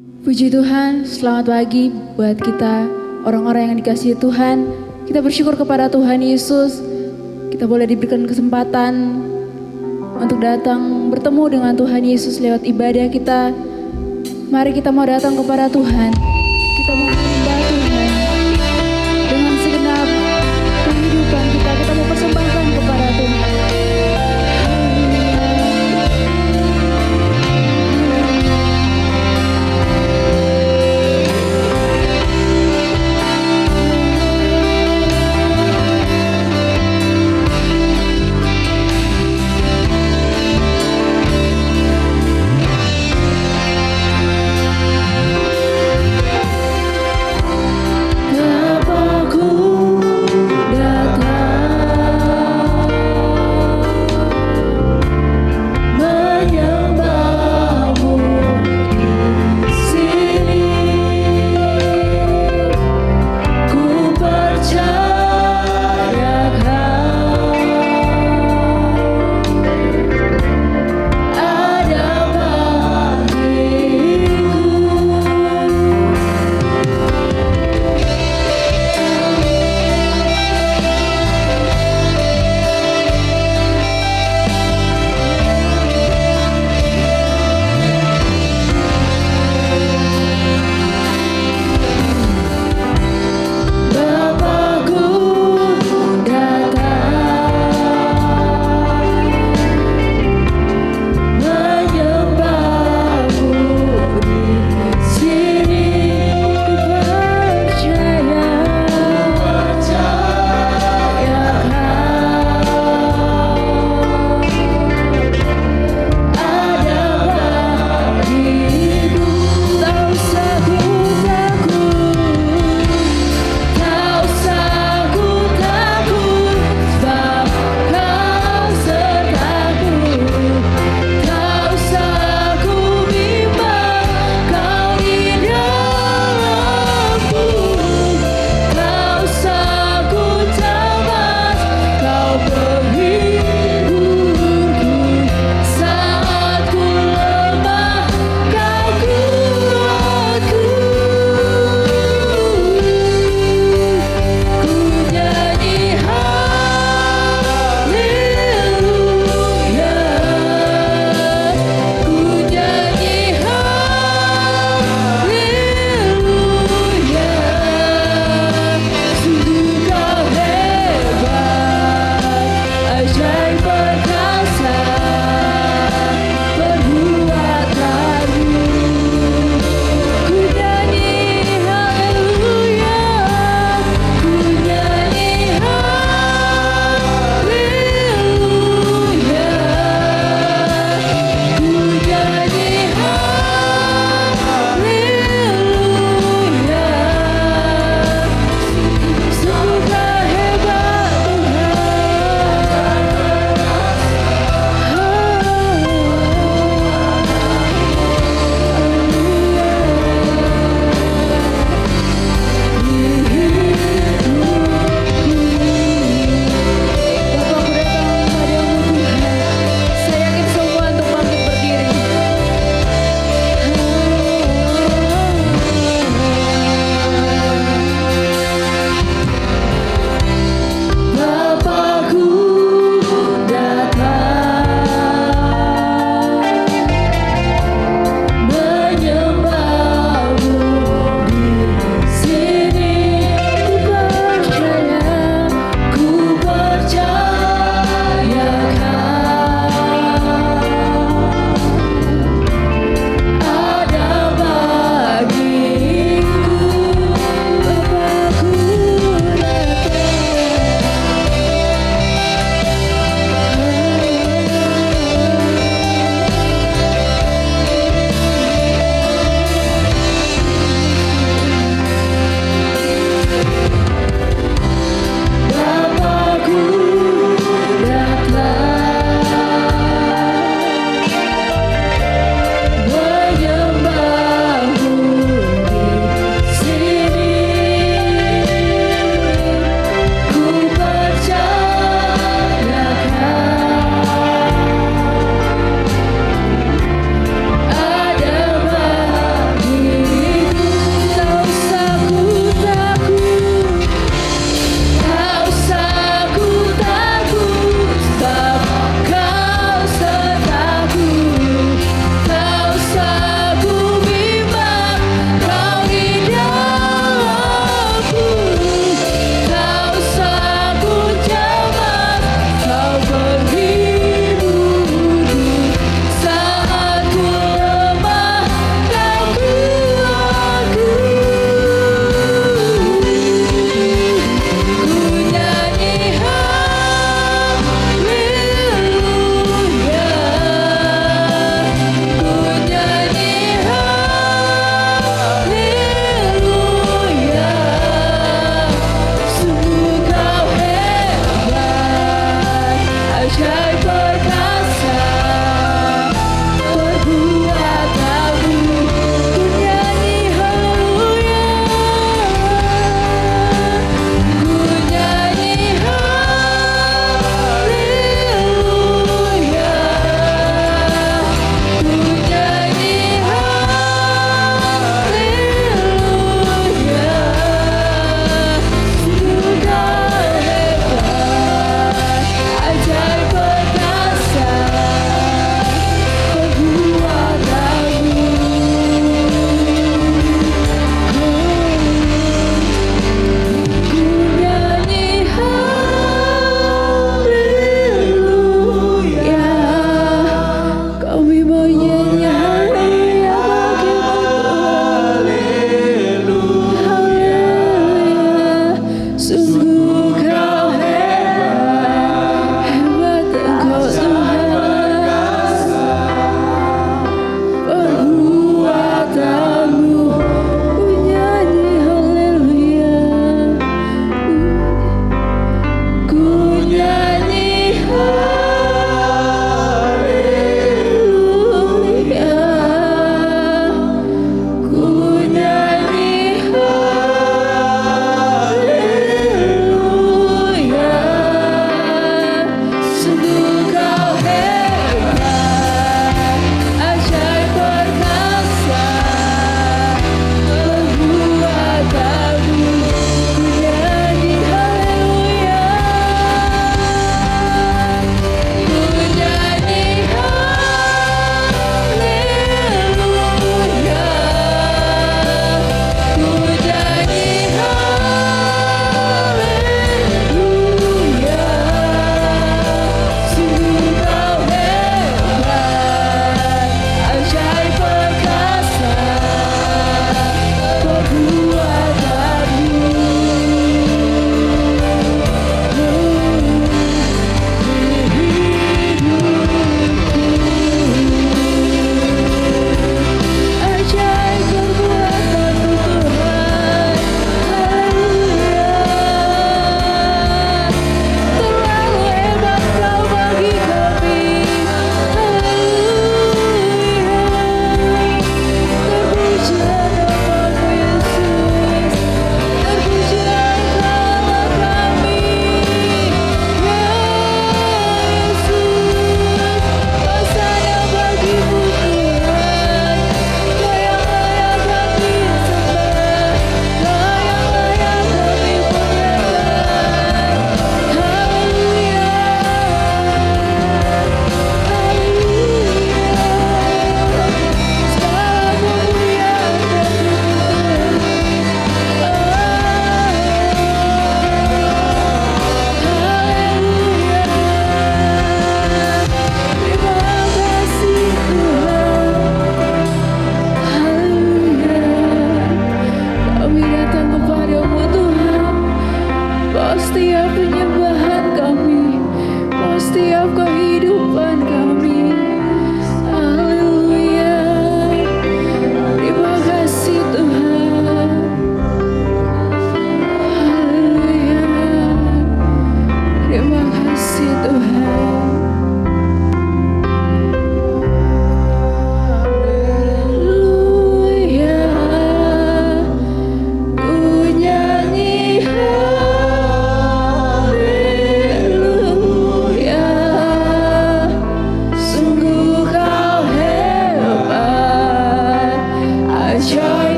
Puji Tuhan, selamat pagi buat kita orang-orang yang dikasihi Tuhan. Kita bersyukur kepada Tuhan Yesus. Kita boleh diberikan kesempatan untuk datang bertemu dengan Tuhan Yesus lewat ibadah kita. Mari kita mau datang kepada Tuhan. Kita mau menyembah Tuhan dengan segenap kehidupan kita. Kita mau persembahkan kepada Tuhan.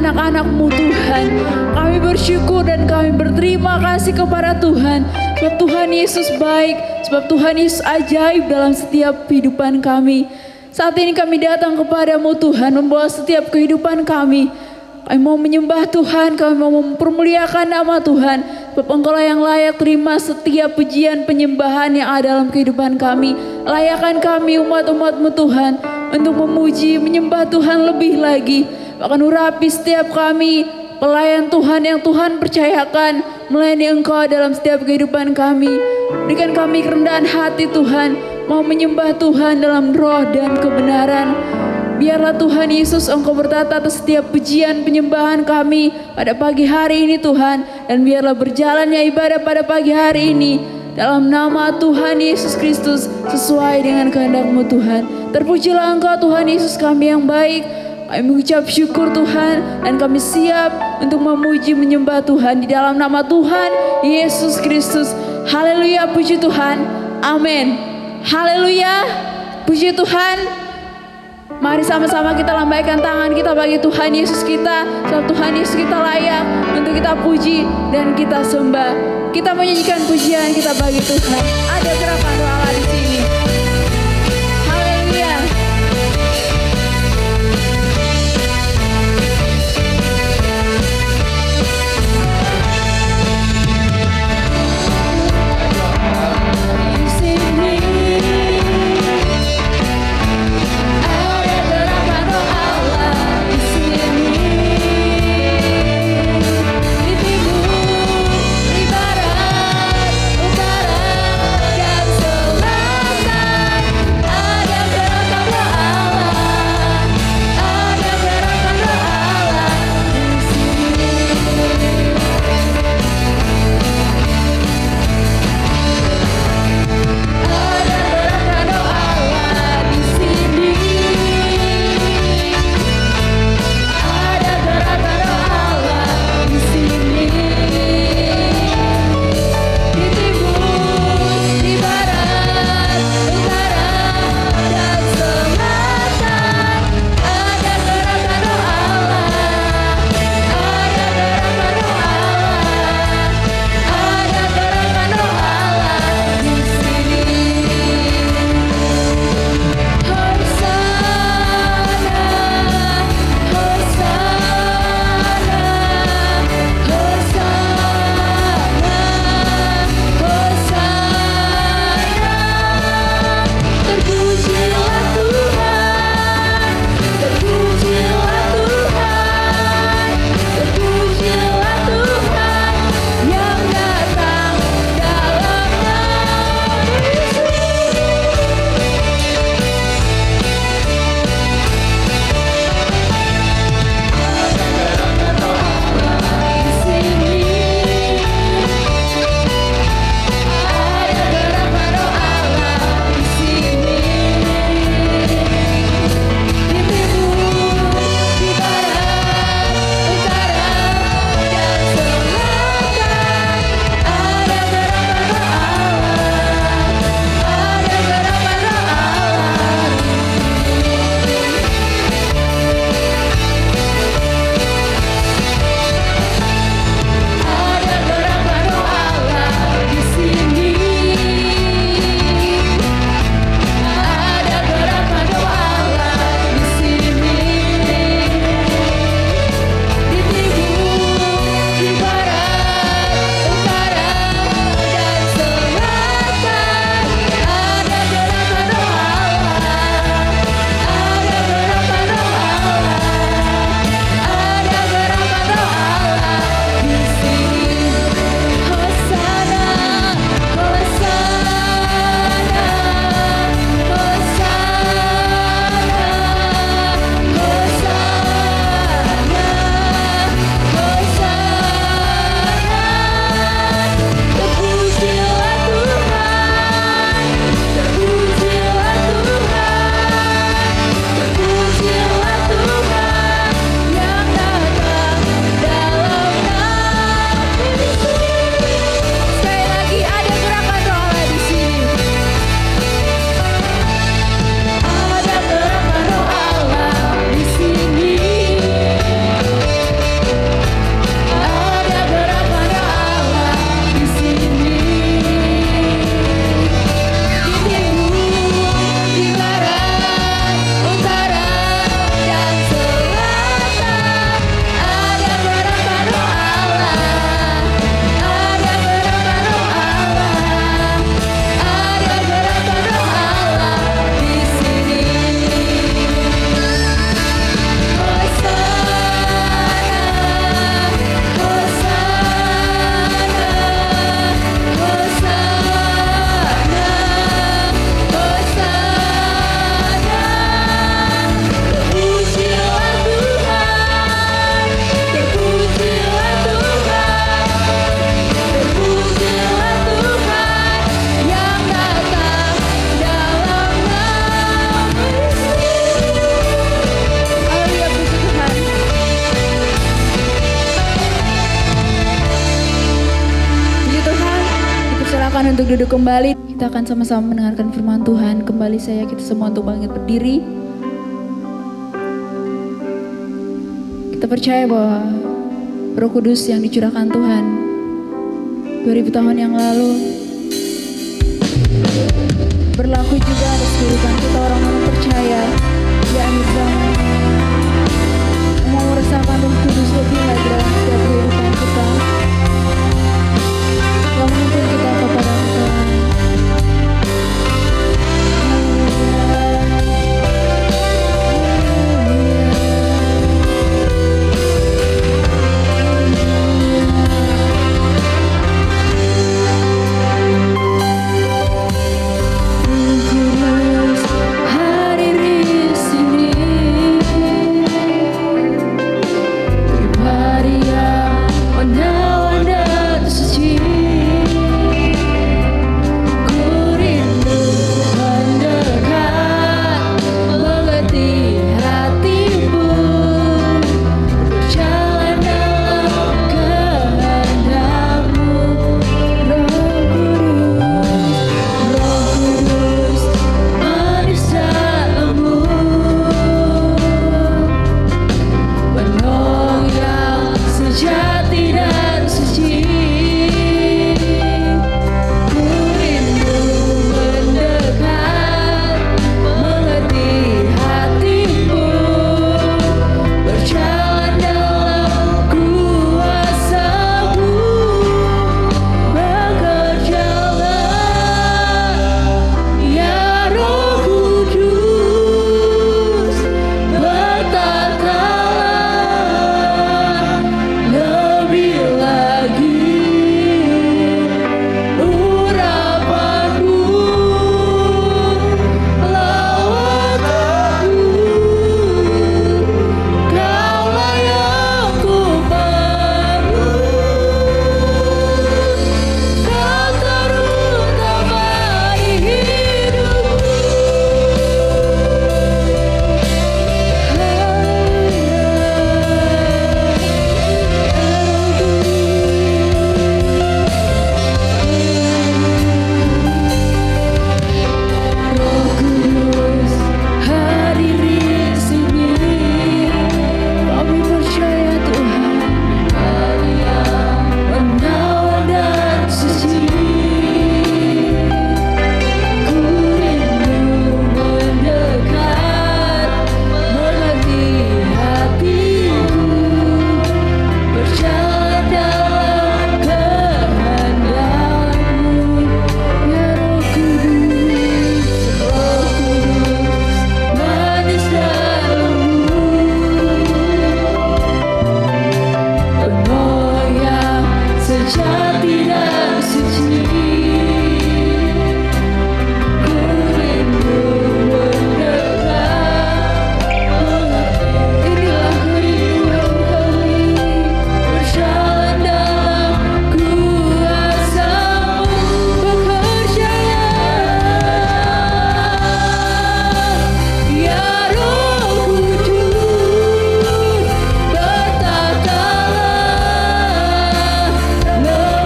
anak-anak-Mu Tuhan. Kami bersyukur dan kami berterima kasih kepada Tuhan. Sebab Tuhan Yesus baik, sebab Tuhan Yesus ajaib dalam setiap kehidupan kami. Saat ini kami datang kepada-Mu Tuhan, membawa setiap kehidupan kami. Kami mau menyembah Tuhan, kami mau mempermuliakan nama Tuhan. Sebab Engkau yang layak terima setiap pujian penyembahan yang ada dalam kehidupan kami. Layakkan kami umat-umat-Mu Tuhan untuk memuji, menyembah Tuhan lebih lagi. Bahkan urapi setiap kami, pelayan Tuhan yang Tuhan percayakan, melayani Engkau dalam setiap kehidupan kami. Berikan kami kerendahan hati Tuhan, mau menyembah Tuhan dalam roh dan kebenaran. Biarlah Tuhan Yesus Engkau bertata atas setiap pujian penyembahan kami pada pagi hari ini Tuhan. Dan biarlah berjalannya ibadah pada pagi hari ini dalam nama Tuhan Yesus Kristus sesuai dengan kehendak-Mu Tuhan. Terpujilah Engkau Tuhan Yesus kami yang baik. Kami mengucap syukur Tuhan dan kami siap untuk memuji menyembah Tuhan di dalam nama Tuhan Yesus Kristus. Haleluya, puji Tuhan. Amin. Haleluya, puji Tuhan. Mari sama-sama kita lambaikan tangan kita bagi Tuhan Yesus kita. Sebab Tuhan Yesus kita layak untuk kita puji dan kita sembah. Kita menyanyikan pujian kita bagi Tuhan. Ada gerakan doa Allah di sini. Haleluya. Utara dan selatan. silakan untuk duduk kembali. Kita akan sama-sama mendengarkan firman Tuhan. Kembali saya kita semua untuk bangkit berdiri. Kita percaya bahwa Roh Kudus yang dicurahkan Tuhan 2000 tahun yang lalu berlaku juga atas kehidupan kita orang-orang percaya di akhir zaman. Mau merasakan Roh Kudus lebih lagi dalam setiap kehidupan kita, yang menuntun kita kepada Tuhan.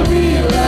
Lebih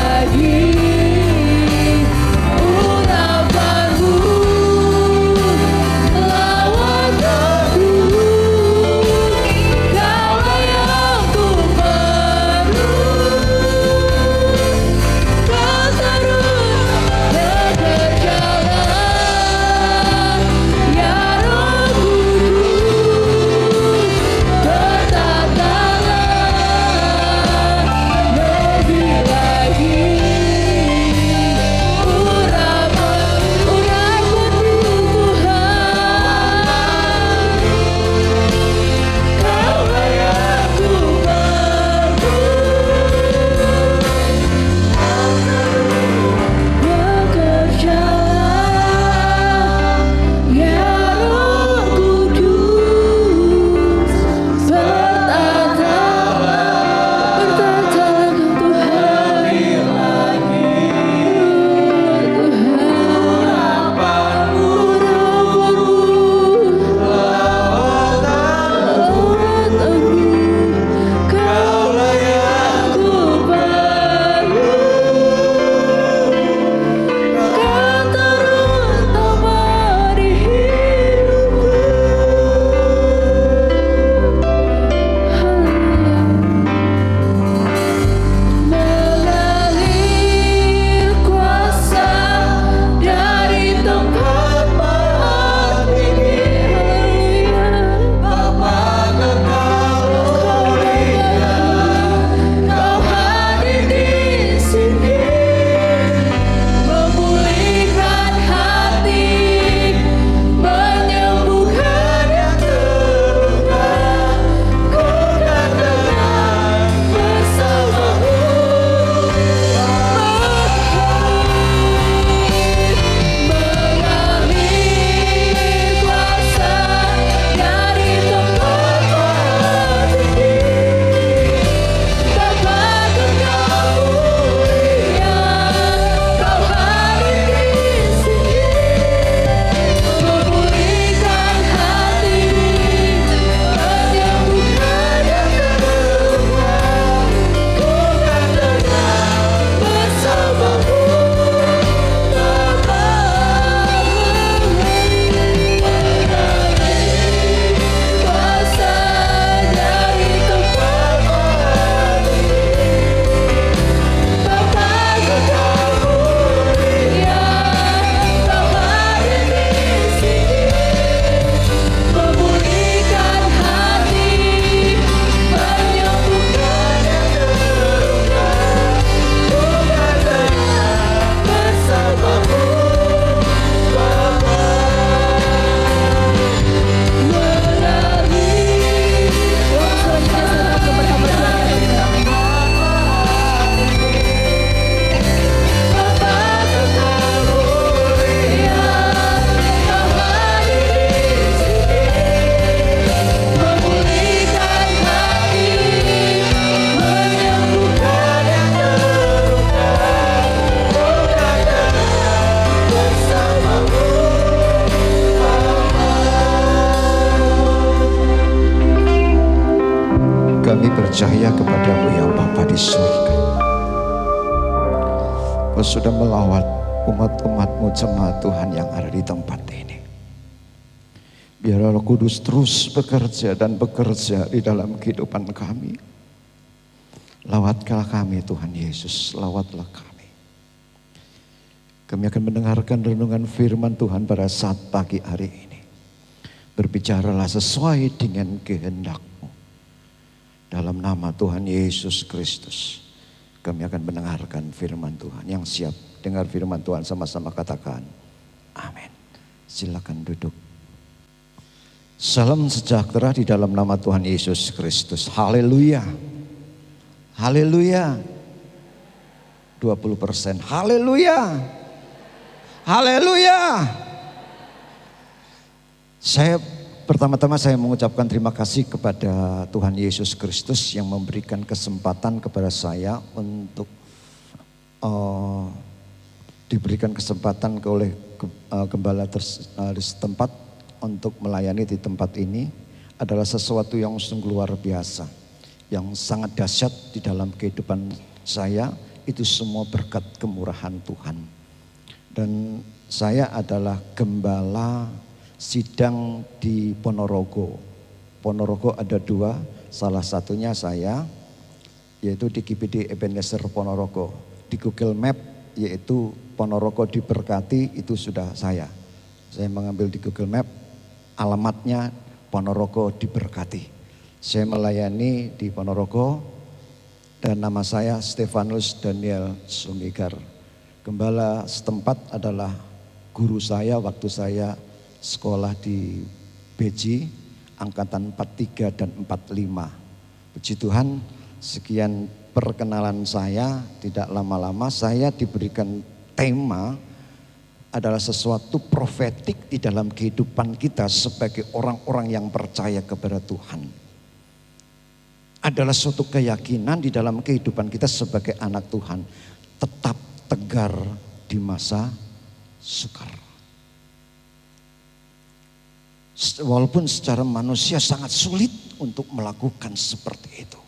percaya kepadamu ya Bapa di surga. Kau sudah melawat umat-umatmu jemaat Tuhan yang ada di tempat ini. Biar Roh Kudus terus bekerja dan bekerja di dalam kehidupan kami. Lawatlah kami Tuhan Yesus, lawatlah kami. Kami akan mendengarkan renungan firman Tuhan pada saat pagi hari ini. Berbicaralah sesuai dengan kehendak-Mu. Dalam nama Tuhan Yesus Kristus, kami akan mendengarkan firman Tuhan. Yang siap dengar firman Tuhan sama-sama katakan, amin. Silakan duduk. Salam sejahtera di dalam nama Tuhan Yesus Kristus. Haleluya. Haleluya. 20%. Haleluya. Haleluya. Pertama-tama saya mengucapkan terima kasih kepada Tuhan Yesus Kristus yang memberikan kesempatan kepada saya untuk diberikan kesempatan oleh gembala di setempat untuk melayani di tempat ini adalah sesuatu yang sungguh luar biasa, yang sangat dahsyat di dalam kehidupan saya. Itu semua berkat kemurahan Tuhan. Dan saya adalah gembala sidang di Ponorogo. Ponorogo ada 2, salah satunya saya, yaitu di GBD Ebenezer Ponorogo. Di Google Map yaitu Ponorogo diberkati, itu sudah saya. Saya mengambil di Google Map, alamatnya Ponorogo diberkati. Saya melayani di Ponorogo dan nama saya Stefanus Daniel Sumigar. Gembala setempat adalah guru saya waktu saya sekolah di BJ angkatan 43 dan 45. Puji Tuhan, sekian perkenalan saya. Tidak lama-lama saya diberikan tema adalah sesuatu profetik di dalam kehidupan kita sebagai orang-orang yang percaya kepada Tuhan. Adalah suatu keyakinan di dalam kehidupan kita sebagai anak Tuhan, tetap tegar di masa sukar. Walaupun secara manusia sangat sulit untuk melakukan seperti itu.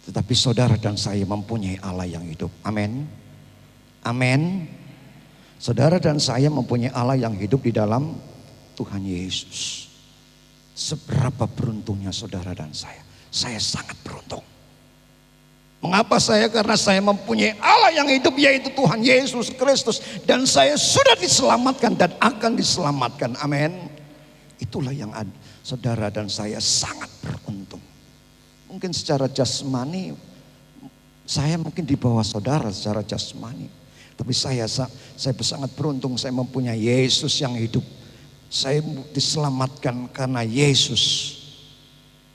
Tetapi saudara dan saya mempunyai Allah yang hidup. Amin. Amin. Saudara dan saya mempunyai Allah yang hidup di dalam Tuhan Yesus. Seberapa beruntungnya saudara dan saya. Saya sangat beruntung. Mengapa saya? Karena saya mempunyai Allah yang hidup, yaitu Tuhan Yesus Kristus. Dan saya sudah diselamatkan dan akan diselamatkan. Amin. Itulah yang ada. Saudara dan saya sangat beruntung. Mungkin secara jasmani, saya mungkin di bawah saudara secara jasmani. Tapi saya sangat beruntung, saya mempunyai Yesus yang hidup. Saya diselamatkan karena Yesus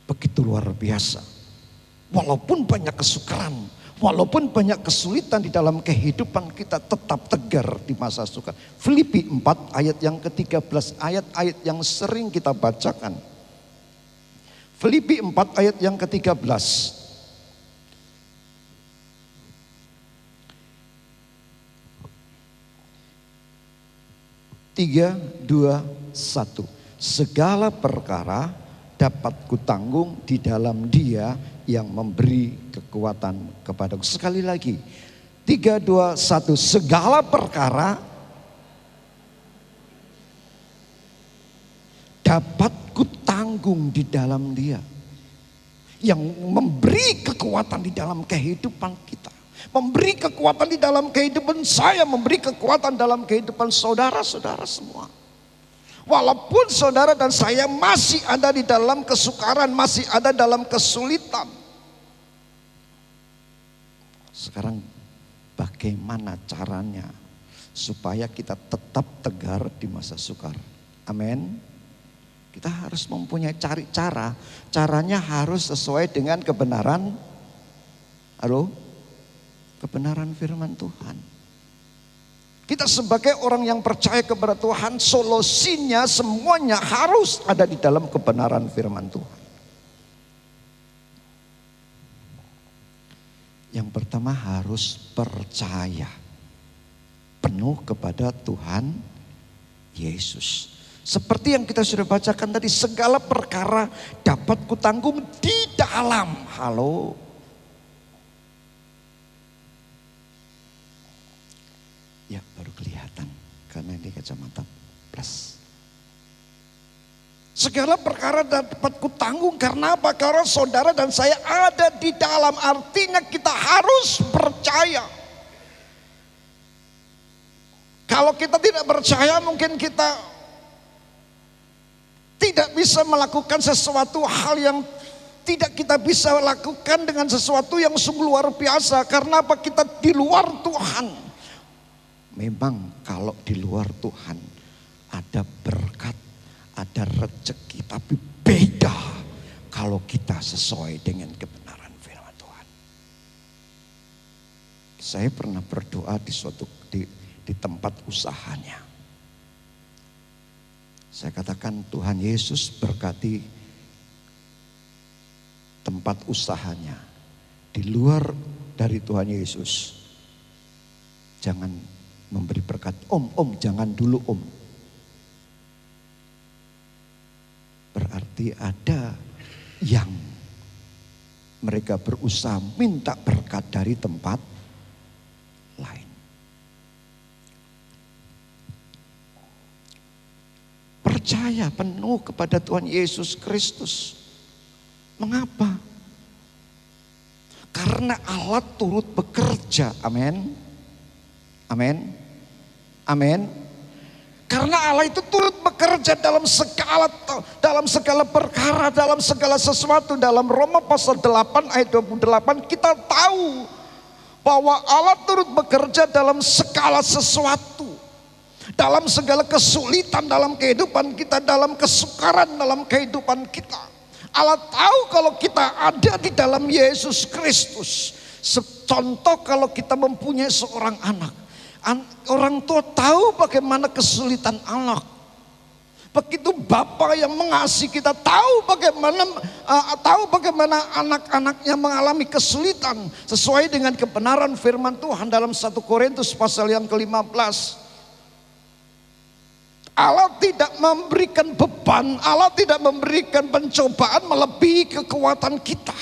begitu luar biasa. Walaupun banyak kesukaran, walaupun banyak kesulitan di dalam kehidupan kita, tetap tegar di masa sukar. Filipi 4 ayat yang ke-13, ayat-ayat yang sering kita bacakan. Filipi 4 ayat yang ke-13. 3, 2, 1. Segala perkara dapat kutanggung di dalam Dia yang memberi kekuatan kepadaku. Sekali lagi, 3, 2, 1. Segala perkara dapat kutanggung di dalam Dia yang memberi kekuatan di dalam kehidupan kita. Memberi kekuatan di dalam kehidupan saya, memberi kekuatan dalam kehidupan saudara-saudara semua. Walaupun saudara dan saya masih ada di dalam kesukaran, masih ada dalam kesulitan. Sekarang bagaimana caranya supaya kita tetap tegar di masa sukar? Amin. Kita harus mempunyai cari cara. Caranya harus sesuai dengan kebenaran. Halo? Kebenaran firman Tuhan. Kita sebagai orang yang percaya kepada Tuhan, solusinya semuanya harus ada di dalam kebenaran firman Tuhan. Yang pertama harus percaya penuh kepada Tuhan Yesus. Seperti yang kita sudah bacakan tadi, segala perkara dapat kutanggung di dalam. Halo. Ya, baru kelihatan karena ini kacamata plus. Segala perkara dapat kutanggung karena apa? Karena saudara dan saya ada di dalam. Artinya kita harus percaya. Kalau kita tidak percaya, mungkin kita tidak bisa melakukan sesuatu hal yang tidak kita bisa lakukan dengan sesuatu yang sungguh luar biasa. Karena apa? Kita di luar Tuhan. Memang kalau di luar Tuhan ada berkat, ada rezeki, tapi beda kalau kita sesuai dengan kebenaran firman Tuhan. Saya pernah berdoa di tempat usahanya. Saya katakan, Tuhan Yesus berkati tempat usahanya. Di luar dari Tuhan Yesus, jangan memberi berkat. Om, jangan dulu om. Berarti ada yang mereka berusaha minta berkat dari tempat lain. Percaya penuh kepada Tuhan Yesus Kristus. Mengapa? Karena Allah turut bekerja. Amin. Amin. Amin. Karena Allah itu turut bekerja dalam segala perkara, dalam segala sesuatu. Dalam Roma pasal 8 ayat 28 kita tahu bahwa Allah turut bekerja dalam segala sesuatu. Dalam segala kesulitan dalam kehidupan kita, dalam kesukaran dalam kehidupan kita. Allah tahu kalau kita ada di dalam Yesus Kristus. Contoh kalau kita mempunyai seorang anak. Orang tua tahu bagaimana kesulitan anak. Begitu Bapa yang mengasihi kita tahu bagaimana anak-anaknya mengalami kesulitan sesuai dengan kebenaran firman Tuhan dalam 1 Korintus pasal yang ke-15. Allah tidak memberikan beban, Allah tidak memberikan pencobaan melebihi kekuatan kita.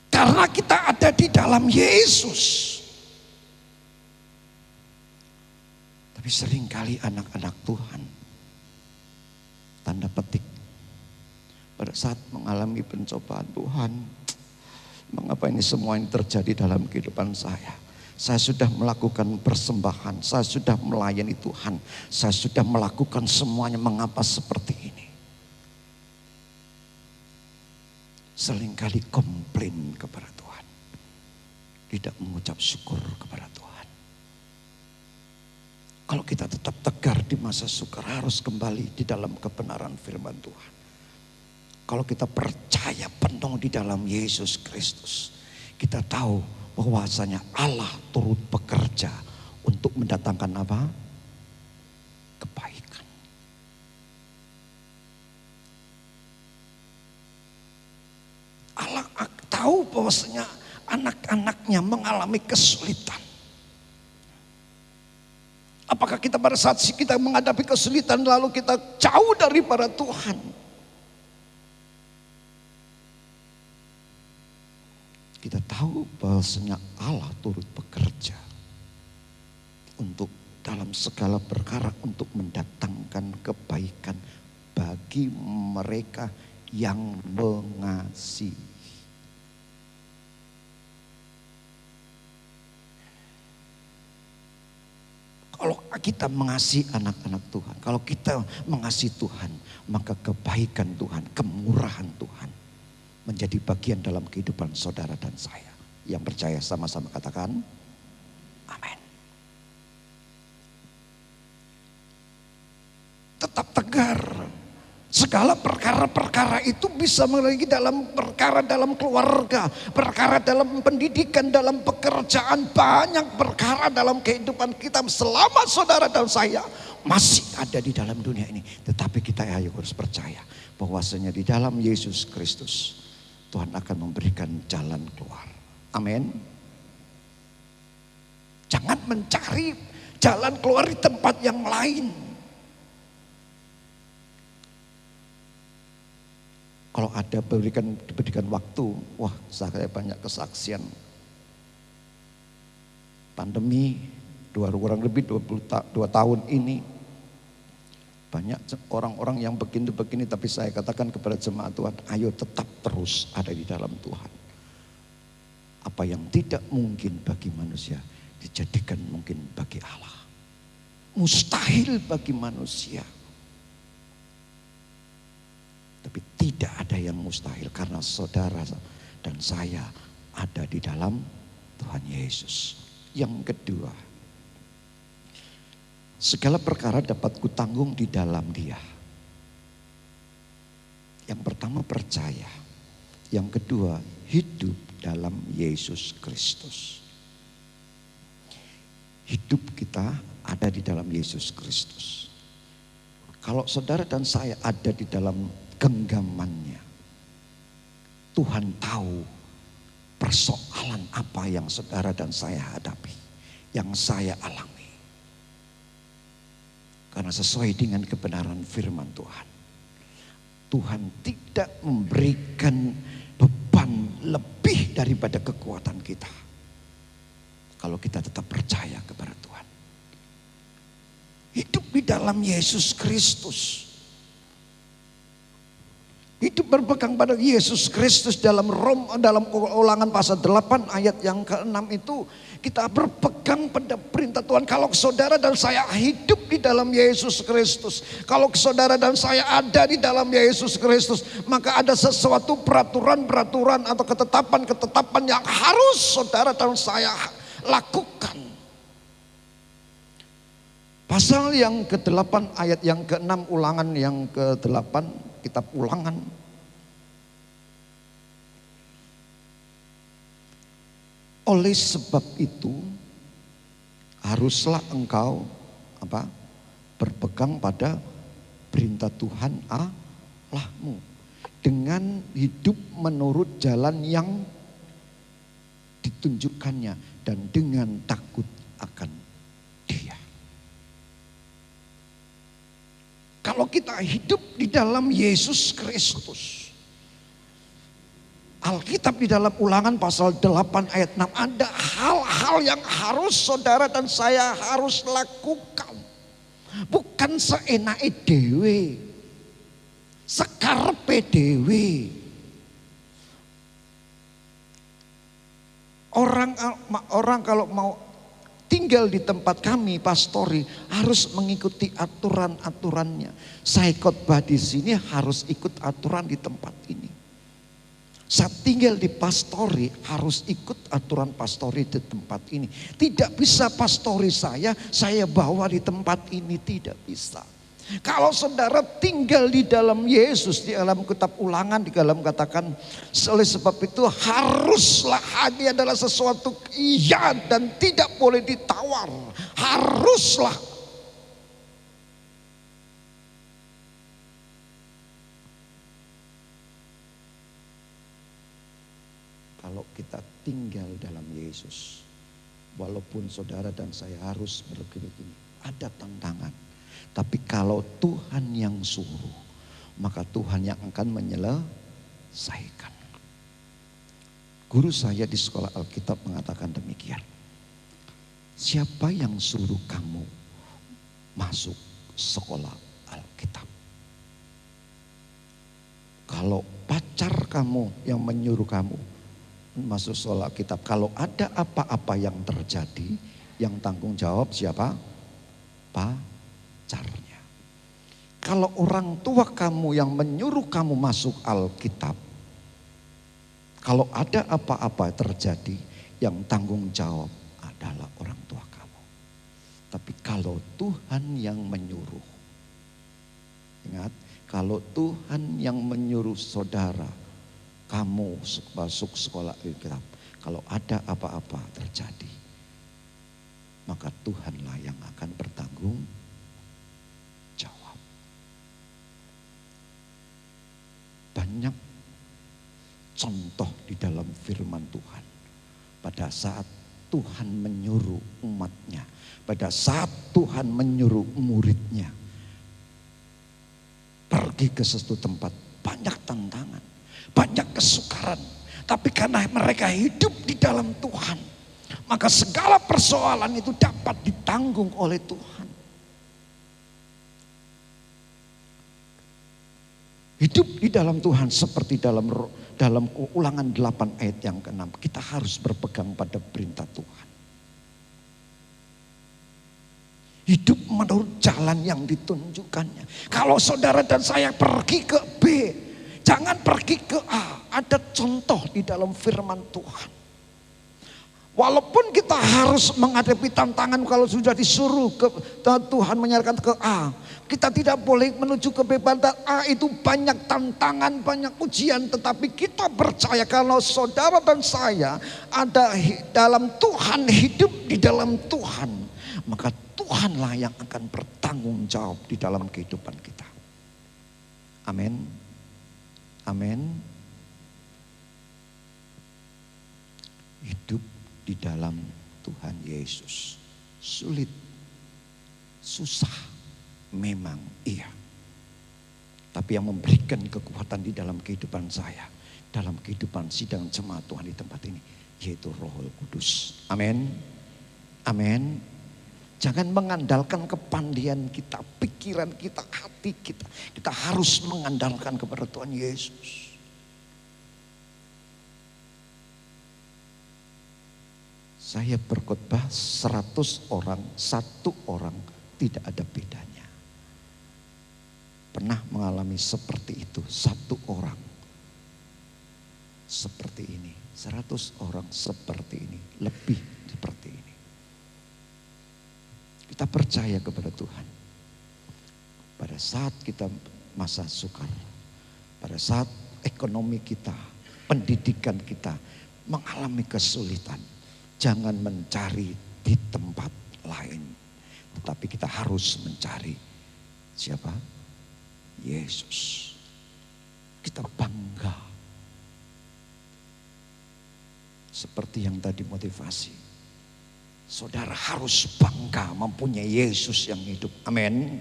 Karena kita ada di dalam Yesus. Tapi seringkali anak-anak Tuhan, tanda petik, pada saat mengalami pencobaan, Tuhan, mengapa ini semua yang terjadi dalam kehidupan saya? Saya sudah melakukan persembahan, saya sudah melayani Tuhan, saya sudah melakukan semuanya, mengapa seperti ini? Seringkali komplain kepada Tuhan, tidak mengucap syukur kepada Tuhan. Kalau kita tetap tegar di masa sukar, harus kembali di dalam kebenaran firman Tuhan. Kalau kita percaya penuh di dalam Yesus Kristus, kita tahu bahwasanya Allah turut bekerja untuk mendatangkan apa? Kebaikan. Allah tahu bahwasanya anak-anaknya mengalami kesulitan. Apakah kita pada saat kita menghadapi kesulitan lalu kita jauh daripada Tuhan? Kita tahu bahwasanya Allah turut bekerja untuk dalam segala perkara untuk mendatangkan kebaikan bagi mereka yang mengasihi. Kalau kita mengasihi anak-anak Tuhan, kalau kita mengasihi Tuhan, maka kebaikan Tuhan, kemurahan Tuhan menjadi bagian dalam kehidupan saudara dan saya. Yang percaya sama-sama katakan amin. Tetap tegar. Segala perkara-perkara itu bisa memiliki dalam perkara dalam keluarga, perkara dalam pendidikan, dalam pekerjaan, banyak perkara dalam kehidupan kita selama saudara dan saya masih ada di dalam dunia ini. Tetapi kita harus percaya bahwasanya di dalam Yesus Kristus Tuhan akan memberikan jalan keluar. Amin. Jangan mencari jalan keluar di tempat yang lain. Kalau ada diberikan waktu, wah saya banyak kesaksian. Pandemi kurang lebih 22 tahun ini, banyak orang-orang yang begini-begini, tapi saya katakan kepada jemaat Tuhan, ayo tetap terus ada di dalam Tuhan. Apa yang tidak mungkin bagi manusia dijadikan mungkin bagi Allah. Mustahil bagi manusia, tapi tidak ada yang mustahil karena saudara dan saya ada di dalam Tuhan Yesus. Yang kedua, segala perkara dapat kutanggung di dalam Dia. Yang pertama percaya, yang kedua hidup dalam Yesus Kristus. Hidup kita ada di dalam Yesus Kristus. Kalau saudara dan saya ada di dalam genggamannya, Tuhan tahu persoalan apa yang saudara dan saya hadapi, yang saya alami. Karena sesuai dengan kebenaran firman Tuhan, Tuhan tidak memberikan beban lebih daripada kekuatan kita. Kalau kita tetap percaya kepada Tuhan. Hidup di dalam Yesus Kristus. Hidup berpegang pada Yesus Kristus dalam Ulangan pasal 8 ayat yang ke-6 itu kita berpegang pada perintah Tuhan. Kalau saudara dan saya hidup di dalam Yesus Kristus, kalau saudara dan saya ada di dalam Yesus Kristus, maka ada sesuatu peraturan-peraturan atau ketetapan-ketetapan yang harus saudara dan saya lakukan. Pasal yang ke-8 ayat yang ke-6 Ulangan yang ke-8 kitab Ulangan. Oleh sebab itu haruslah engkau berpegang pada perintah Tuhan Allahmu dengan hidup menurut jalan yang ditunjukkannya dan dengan takut akan Dia. Kalau kita hidup di dalam Yesus Kristus, Alkitab di dalam Ulangan pasal 8 ayat 6 ada hal-hal yang harus saudara dan saya harus lakukan. Bukan seenake dewe, sekarepe dewe. Orang kalau mau tinggal di tempat kami pastori harus mengikuti aturan-aturannya. Saya khotbah di sini harus ikut aturan di tempat ini. Saya tinggal di pastori harus ikut aturan pastori di tempat ini. Tidak bisa pastori saya bawa di tempat ini, tidak bisa. Kalau saudara tinggal di dalam Yesus, di dalam kitab Ulangan di dalam katakan, oleh sebab itu haruslah, ini adalah sesuatu iya dan tidak boleh ditawar. Haruslah. Kalau kita tinggal dalam Yesus, walaupun saudara dan saya harus begini, ada tantangan. Tapi kalau Tuhan yang suruh, maka Tuhan yang akan menyelesaikan. Guru saya di sekolah Alkitab mengatakan demikian. Siapa yang suruh kamu masuk sekolah Alkitab? Kalau pacar kamu yang menyuruh kamu masuk sekolah Alkitab, kalau ada apa-apa yang terjadi, yang tanggung jawab siapa? Pacarnya. Kalau orang tua kamu yang menyuruh kamu masuk Alkitab, kalau ada apa-apa terjadi, yang tanggung jawab adalah orang tua kamu. Tapi kalau Tuhan yang menyuruh, ingat, kalau Tuhan yang menyuruh saudara, kamu masuk sekolah Alkitab, kalau ada apa-apa terjadi, maka Tuhanlah yang akan bertanggung jawab. Banyak contoh di dalam firman Tuhan. Pada saat Tuhan menyuruh umatnya, pada saat Tuhan menyuruh muridnya pergi ke sesuatu tempat, banyak tantangan. banyak kesukaran. Tapi karena mereka hidup di dalam Tuhan, maka segala persoalan itu dapat ditanggung oleh Tuhan. Hidup di dalam Tuhan seperti dalam Ulangan 8 ayat yang ke-6. Kita harus berpegang pada perintah Tuhan. Hidup menurut jalan yang ditunjukkannya. Kalau saudara dan saya pergi ke B, jangan pergi ke A. Ada contoh di dalam firman Tuhan. Walaupun kita harus menghadapi tantangan kalau sudah disuruh ke Tuhan menyarankan ke A. Kita tidak boleh menuju ke B. Pada A itu banyak tantangan, banyak ujian. Tetapi kita percaya kalau saudara dan saya ada dalam Tuhan, hidup di dalam Tuhan. Maka Tuhanlah yang akan bertanggung jawab di dalam kehidupan kita. Amin. Amin. Hidup di dalam Tuhan Yesus sulit, susah, memang iya. Tapi yang memberikan kekuatan di dalam kehidupan saya, dalam kehidupan sidang jemaat Tuhan di tempat ini, yaitu Roh Kudus. Amin. Amin. Jangan mengandalkan kepandaian kita, pikiran kita, hati kita. Kita harus mengandalkan kepada Tuhan Yesus. Saya berkhotbah 100 orang, 1 orang tidak ada bedanya. Pernah mengalami seperti itu, 1 orang seperti ini, 100 orang seperti ini, lebih seperti ini. Kita percaya kepada Tuhan. Pada saat kita masa sukar, pada saat ekonomi kita, pendidikan kita mengalami kesulitan, jangan mencari di tempat lain. Tetapi kita harus mencari siapa? Yesus. Kita bangga. Seperti yang tadi motivasi. Saudara harus bangga mempunyai Yesus yang hidup. Amin.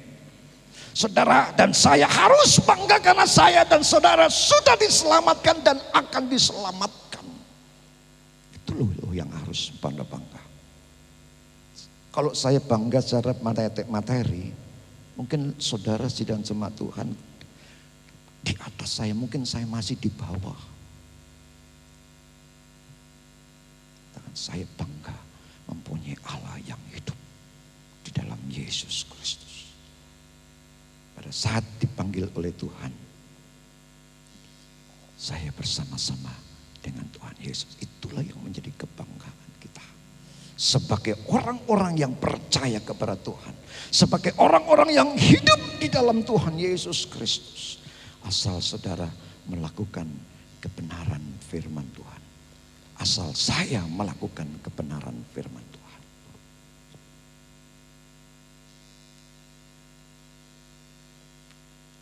Saudara dan saya harus bangga karena saya dan saudara sudah diselamatkan dan akan diselamatkan. Itu loh yang harus bangga. Kalau saya bangga secara materi, mungkin saudara sidang jemaat Tuhan di atas saya, mungkin saya masih di bawah. Dan saya bangga mempunyai Allah yang hidup di dalam Yesus Kristus. Pada saat dipanggil oleh Tuhan, saya bersama-sama dengan Tuhan Yesus. Itulah yang menjadi kebanggaan kita. Sebagai orang-orang yang percaya kepada Tuhan. Sebagai orang-orang yang hidup di dalam Tuhan Yesus Kristus. Asal saudara melakukan kebenaran firman Tuhan. Asal saya melakukan kebenaran firman Tuhan.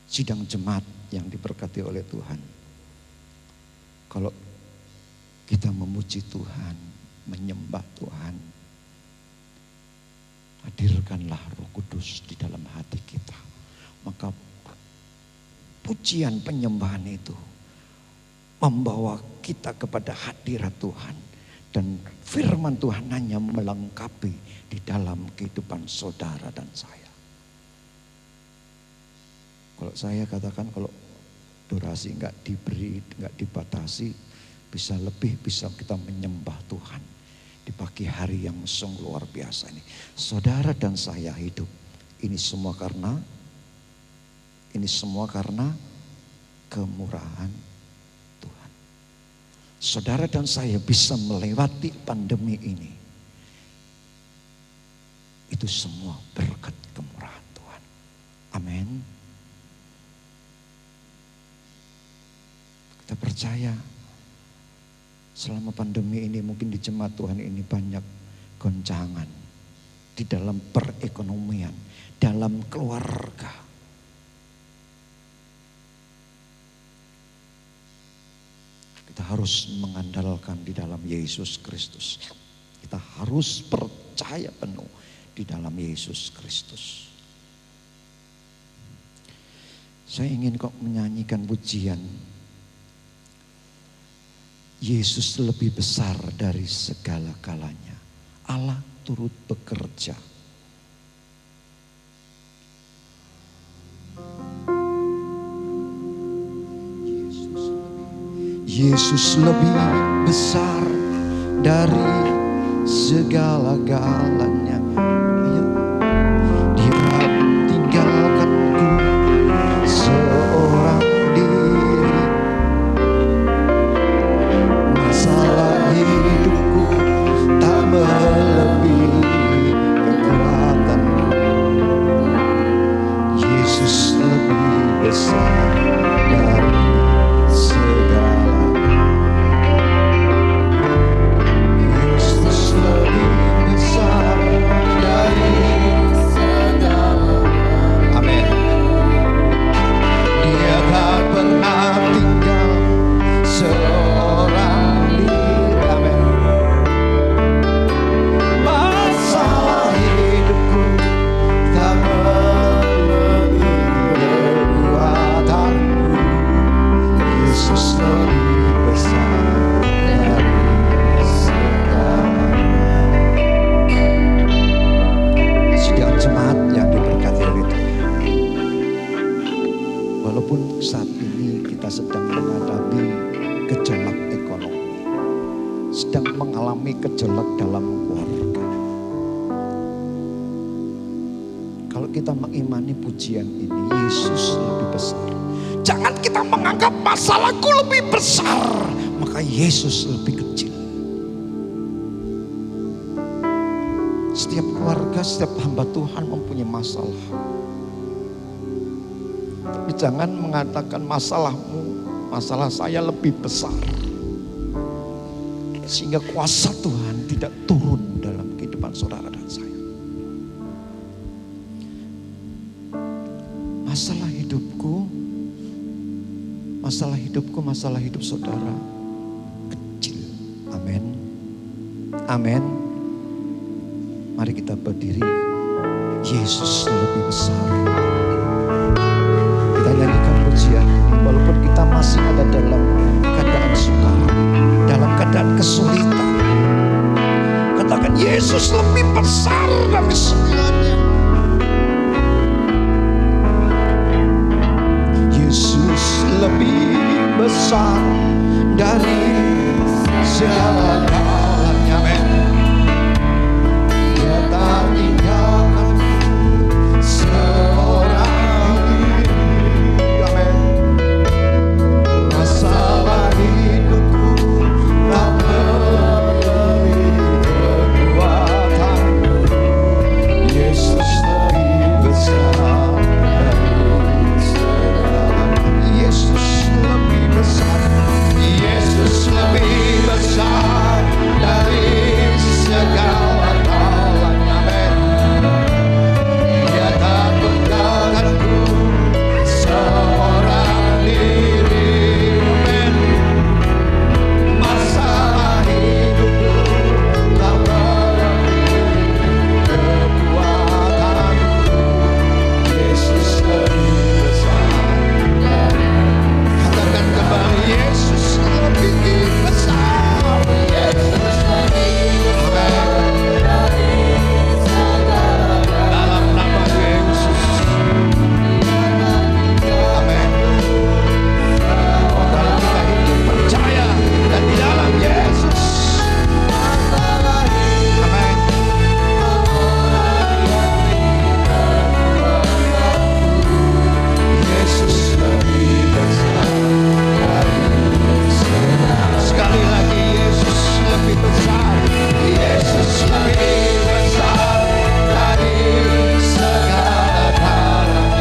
Sidang jemaat yang diberkati oleh Tuhan. Kalau kita memuji Tuhan, menyembah Tuhan, hadirkanlah Roh Kudus di dalam hati kita. Maka pujian penyembahan itu membawa kita kepada hadirat Tuhan. Dan firman Tuhan hanya melengkapi di dalam kehidupan saudara dan saya. Kalau saya katakan kalau durasi enggak diberi, enggak dibatasi, bisa lebih bisa kita menyembah Tuhan. Di pagi hari yang sungguh luar biasa ini. Saudara dan saya hidup. Ini semua karena kemurahan Tuhan. Saudara dan saya bisa melewati pandemi ini. Itu semua berkat kemurahan Tuhan. Amin. Kita percaya selama pandemi ini mungkin di jemaat Tuhan ini banyak goncangan. Di dalam perekonomian, dalam keluarga. Kita harus mengandalkan di dalam Yesus Kristus. Kita harus percaya penuh di dalam Yesus Kristus. Saya ingin kok menyanyikan pujian Yesus lebih besar dari segala-galanya. Allah turut bekerja. Yesus lebih besar dari segala-galanya. Ayo. Dia tinggalkanku seorang diri. Masalah hidupku tak melebihi kekuatan. Yesus lebih besar dari segala. Walaupun saat ini kita sedang menghadapi gejolak ekonomi, sedang mengalami gejolak dalam keluarga. Kalau kita mengimani pujian ini, Yesus lebih besar. Jangan kita menganggap masalahku lebih besar, maka Yesus lebih kecil. Setiap keluarga, setiap hamba Tuhan mempunyai masalah. Tapi jangan mengatakan masalah saya lebih besar. Sehingga kuasa Tuhan tidak turun dalam kehidupan saudara dan saya. Masalah hidupku, masalah hidup saudara kecil. Amin. Amin. Mari kita berdiri. Yesus lebih besar. Kita nyanyikan pujian ini walaupun kita masih ada dalam keadaan sukar, dalam keadaan kesulitan. Katakan Yesus lebih besar dari segalanya. Yesus lebih besar dari segala-galanya. Amin. Dia tak tinggalkan seorang diri. Amin. Masalah hidupku tak melebihi kekuatanmu. Yesus lebih besar dari segala-galanya. Yesus lebih besar. Yesus lebih besar dari segala-galanya. Amin. Dia tak tinggalkanku seorang diri. Amin. Masalah hidupku tak melebihi kekuatanmu. Yesus lebih besar. Katakan kembali, Yesus lebih besar. Yesus lebih besar dari segala-galanya. Dalam nama Yesus. Amin. Kalau kita hidup percaya dan di dalam Yesus. Amin. Yesus lebih besar dari segala. Sekali lagi, Yesus lebih besar. Yesus lebih besar dari segala-galanya.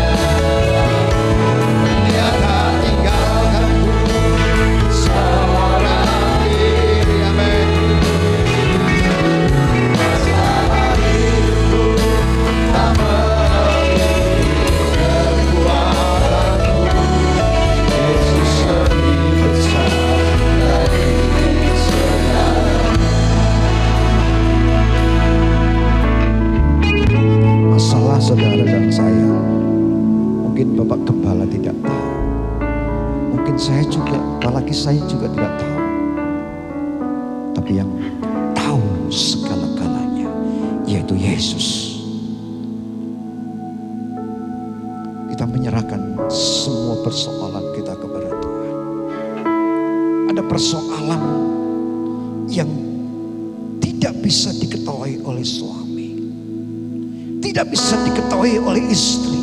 Dia tak tinggalkanku seorang diri. Amin. Masalah hidupku tak melebihi kekuatanmu. Yesus lebih besar dari segala. Masalah saudara dan saya, mungkin Bapak Gembala tidak tahu. Mungkin saya juga, apalagi saya juga tidak tahu. tapi yang tahu segala-galanya, yaitu Yesus. Kita menyerahkan semua persoalan kita kepada Tuhan. Ada persoalan yang tidak bisa diketahui oleh suami, tidak bisa diketahui oleh istri,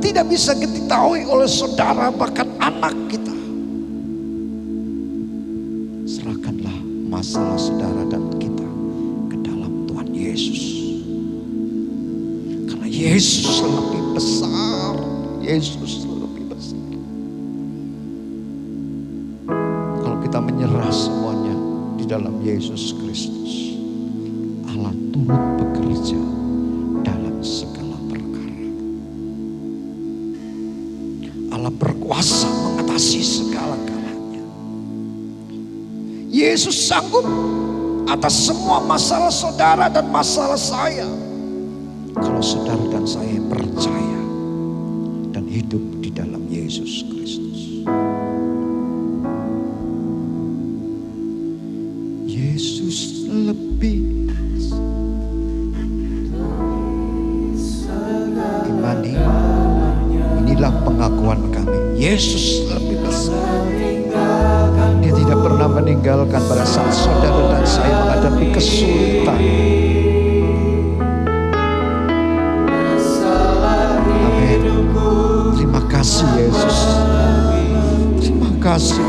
tidak bisa diketahui oleh saudara, bahkan anak kita. Serahkanlah masalah saudara dan kita ke dalam Tuhan Yesus. Karena Yesus lebih besar. Yesus lebih besar. Kalau kita menyerah semuanya di dalam Yesus Kristus, Allah turut bekerja dalam segala perkara. Allah berkuasa mengatasi segala-galanya. Yesus sanggup atas semua masalah saudara dan masalah saya. Kalau saudara dan saya percaya dan hidup di dalam Yesus Kristus. Yesus lebih imani. Inilah pengakuan kami. Yesus lebih besar. Dia tidak pernah meninggalkan pada saat saudara dan saya menghadapi kesulitan. Amin. Terima kasih Yesus. Terima kasih.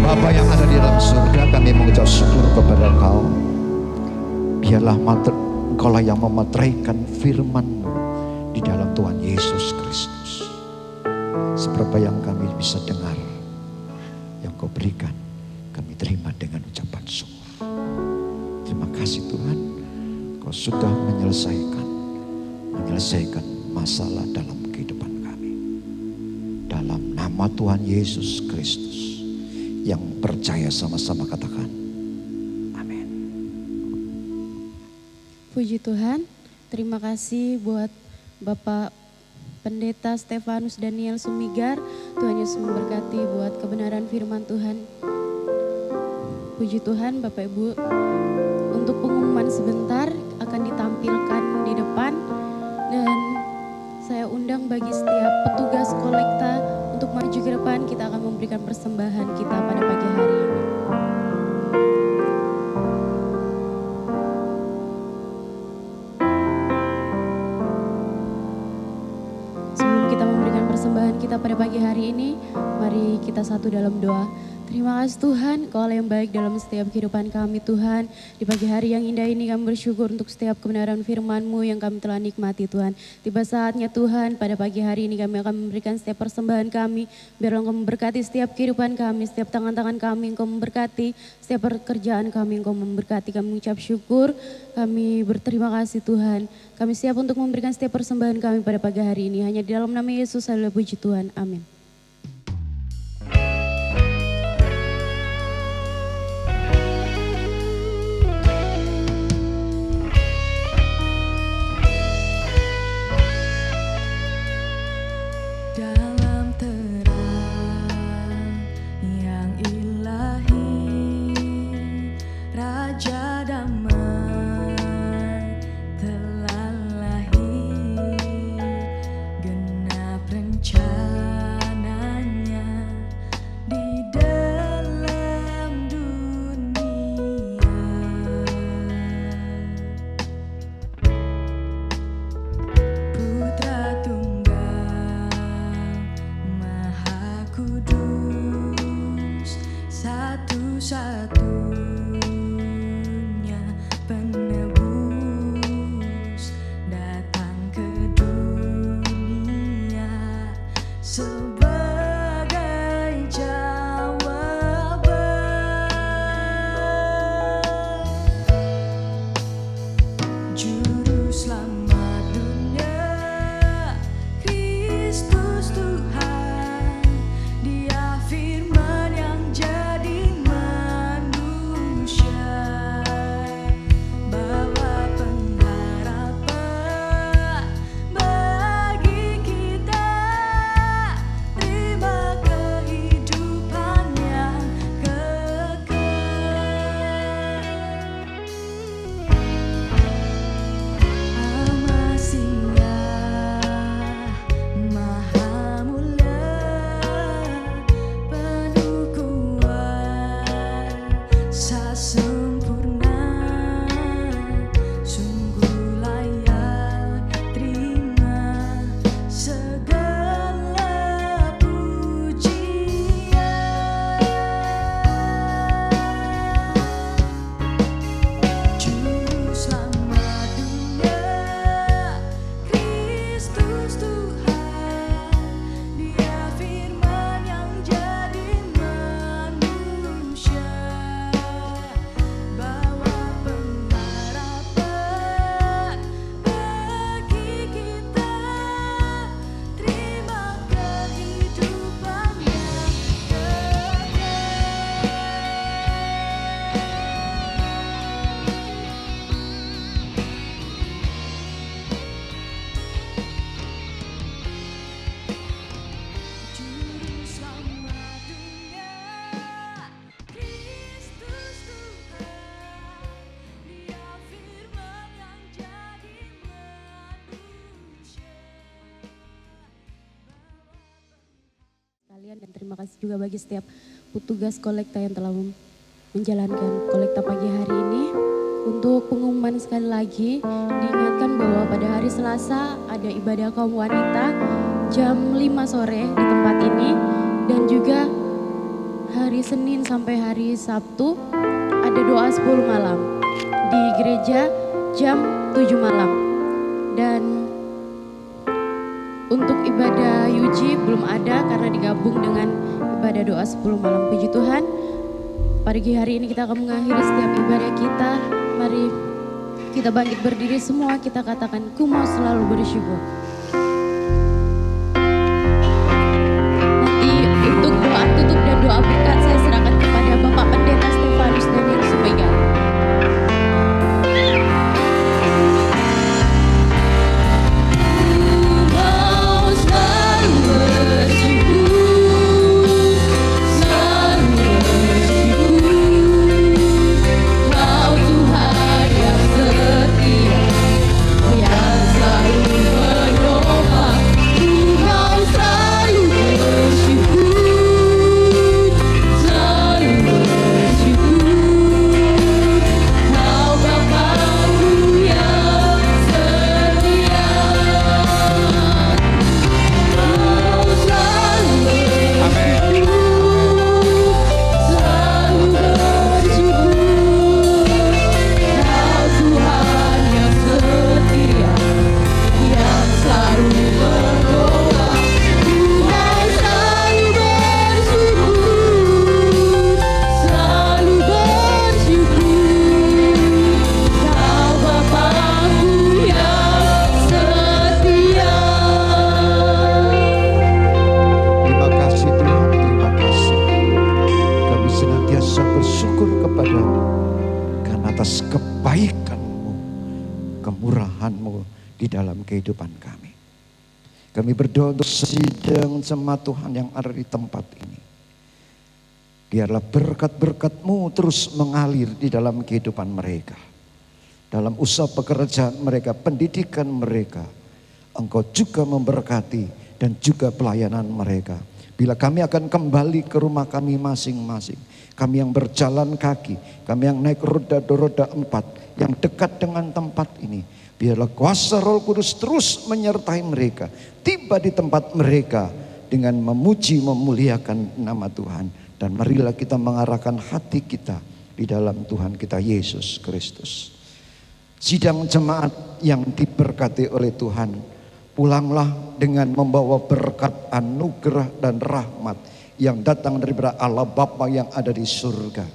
Bapa yang ada di dalam surga, kami mengucap syukur kepada Engkau. Biarlah Engkaulah yang memeteraikan firman-Mu di dalam Tuhan Yesus Kristus. Seberapa yang kami bisa dengar, yang Kau berikan, kami terima dengan ucapan syukur. Terima kasih Tuhan, Kau sudah menyelesaikan masalah dalam kehidupan kami. Dalam nama Tuhan Yesus Kristus, yang percaya sama-sama katakan amin. Puji Tuhan, terima kasih buat Bapak Pendeta Stefanus Daniel Sumigar. Tuhan Yesus memberkati buat kebenaran firman Tuhan. Puji Tuhan Bapak Ibu, untuk pengumuman sebentar akan ditampilkan di depan. Dan saya undang bagi setiap petugas kolekta untuk maju ke depan. Kita akan memberikan persembahan kita pada pagi hari ini. Sebelum kita memberikan persembahan kita pada pagi hari ini, mari kita satu dalam doa. Terima kasih Tuhan, Kau Allah yang baik dalam setiap kehidupan kami Tuhan. Di pagi hari yang indah ini kami bersyukur untuk setiap kebenaran firman-Mu yang kami telah nikmati Tuhan. Tiba saatnya Tuhan, pada pagi hari ini kami akan memberikan setiap persembahan kami. Biar Engkau memberkati setiap kehidupan kami, setiap tangan-tangan kami Engkau memberkati, setiap pekerjaan kami Engkau memberkati. Kami mengucap syukur, kami berterima kasih Tuhan. Kami siap untuk memberikan setiap persembahan kami pada pagi hari ini. Hanya di dalam nama Yesus, haleluya, puji Tuhan, amin. Dalam terang yang ilahi, Raja damai telah lahir, genap rencana Terima kasih juga bagi setiap petugas kolekta yang telah menjalankan kolekta pagi hari ini. Untuk pengumuman sekali lagi, diingatkan bahwa pada hari Selasa ada ibadah kaum wanita jam 5 sore di tempat ini. Dan juga hari Senin sampai hari Sabtu ada doa 10 malam di gereja jam 7 malam. Dan untuk ibadah Yuji belum ada karena digabung dengan ibadah doa 10 malam. Puji Tuhan, pagi hari ini kita akan mengakhiri setiap ibadah kita. Mari kita bangkit berdiri semua, kita katakan, ku mau selalu bersyukur. Nanti untuk doa tutup dan doa berkat saya serahkan kepada Bapak Pendeta Stefanus Daniel Sumega. Kehidupan kami. Kami berdoa untuk sidang jemaat Tuhan yang ada di tempat ini. Biarlah berkat-berkat-Mu terus mengalir di dalam kehidupan mereka. Dalam usaha pekerjaan mereka, pendidikan mereka. Engkau juga memberkati dan juga pelayanan mereka. Bila kami akan kembali ke rumah kami masing-masing. Kami yang berjalan kaki, kami yang naik roda-roda 4, yang dekat dengan tempat ini. Biarlah kuasa Roh Kudus terus menyertai mereka. Tiba di tempat mereka dengan memuji, memuliakan nama Tuhan. Dan marilah kita mengarahkan hati kita di dalam Tuhan kita Yesus Kristus. Sidang jemaat yang diberkati oleh Tuhan, pulanglah dengan membawa berkat, anugerah dan rahmat yang datang daripada Allah Bapa yang ada di surga.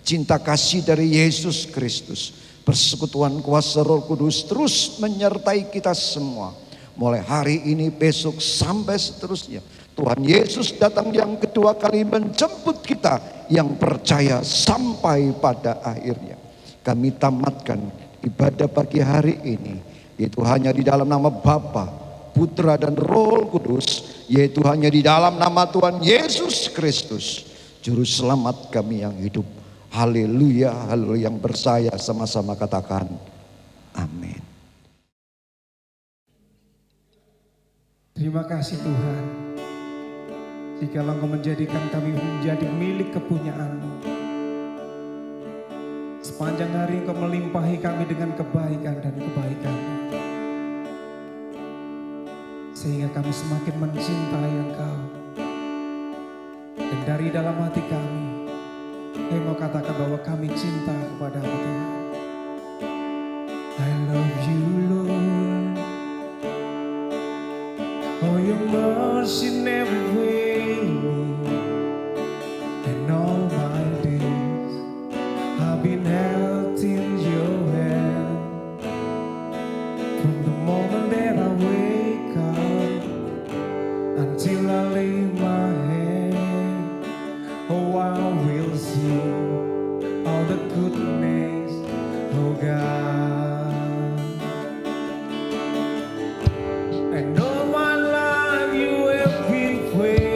Cinta kasih dari Yesus Kristus, persekutuan kuasa Roh Kudus terus menyertai kita semua. Mulai hari ini, besok sampai seterusnya. Tuhan Yesus datang yang kedua kali menjemput kita yang percaya sampai pada akhirnya. Kami tamatkan ibadah pagi hari ini, yaitu hanya di dalam nama Bapa, Putra dan Roh Kudus, yaitu hanya di dalam nama Tuhan Yesus Kristus, Juru Selamat kami yang hidup. Haleluya, haleluya, yang bersaya sama-sama katakan amin. Terima kasih Tuhan, jikalau Engkau menjadikan kami menjadi milik kepunyaan-Mu. Sepanjang hari Engkau melimpahi kami dengan kebaikan dan kebaikan-Mu, sehingga kami semakin mencintai Engkau. Dan dari dalam hati kami, kami mau katakan bahwa kami cinta kepada-Mu Tuhan. I love you Lord, oh your mercy never fail me, and all my days I've been held in your hand. From the moment that I wake up until I lay my head, oh I will sing all the goodness, oh God. And all my life you have been faithful.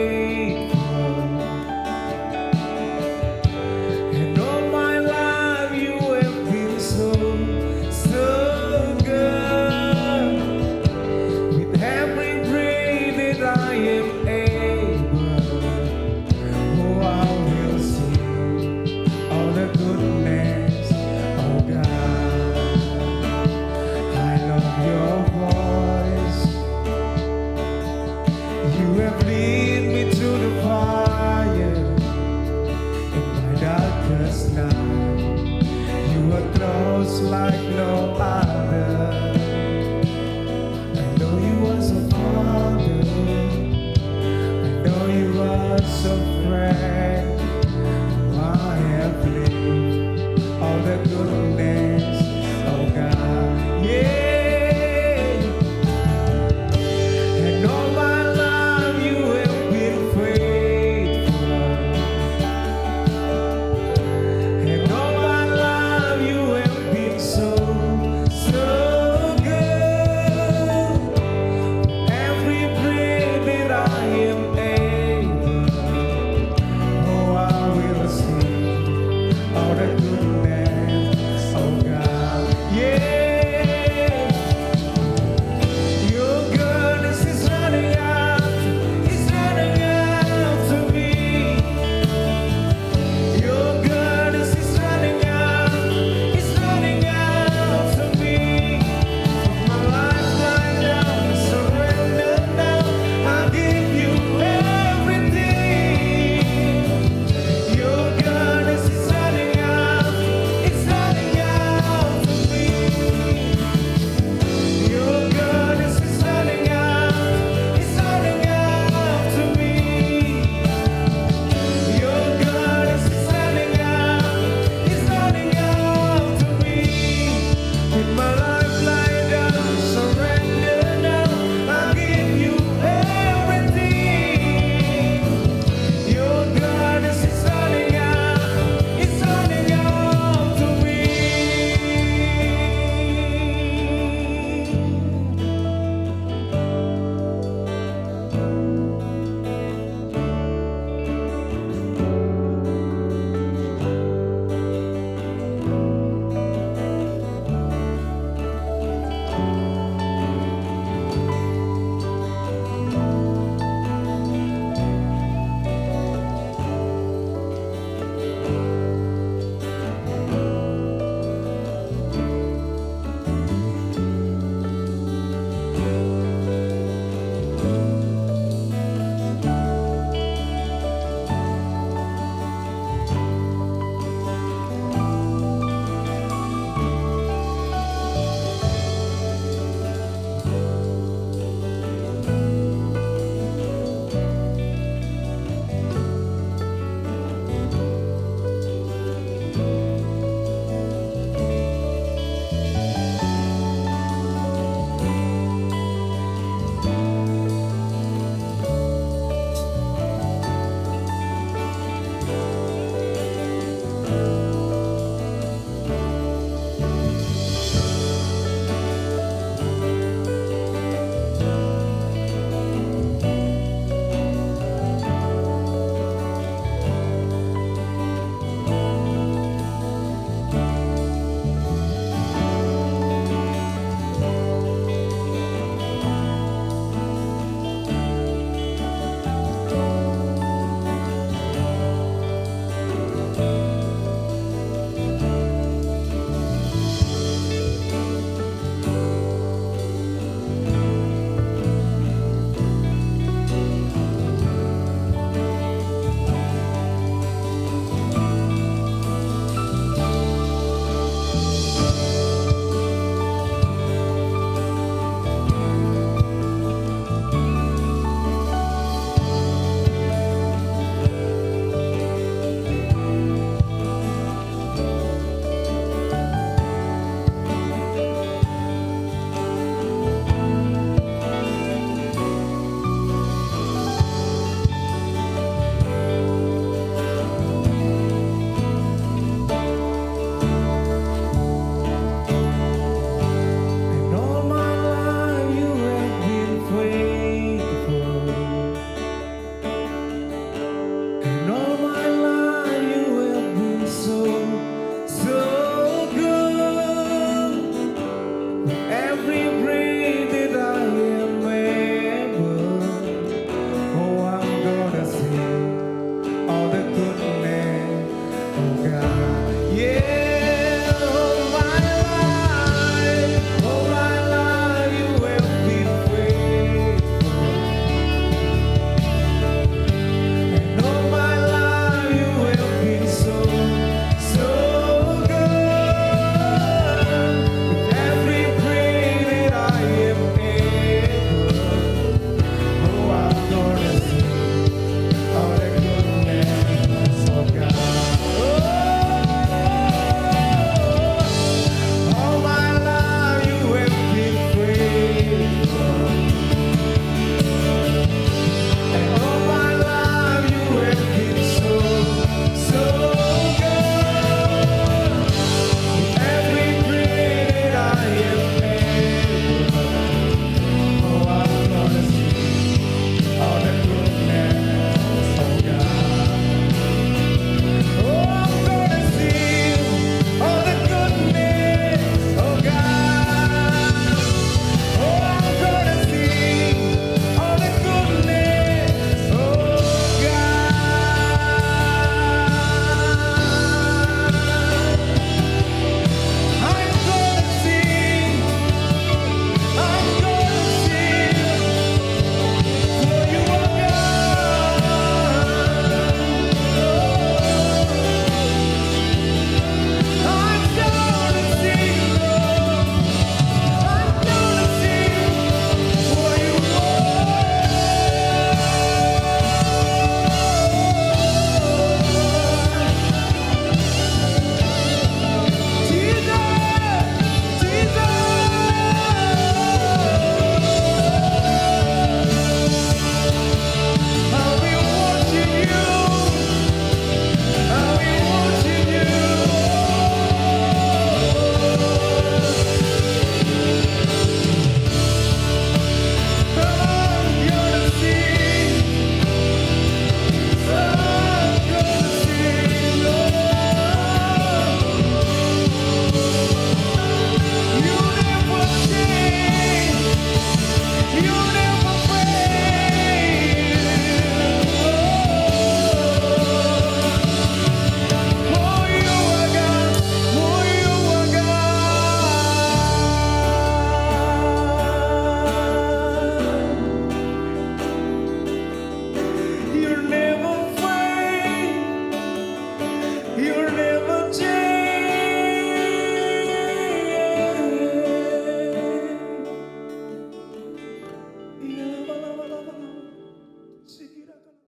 every breath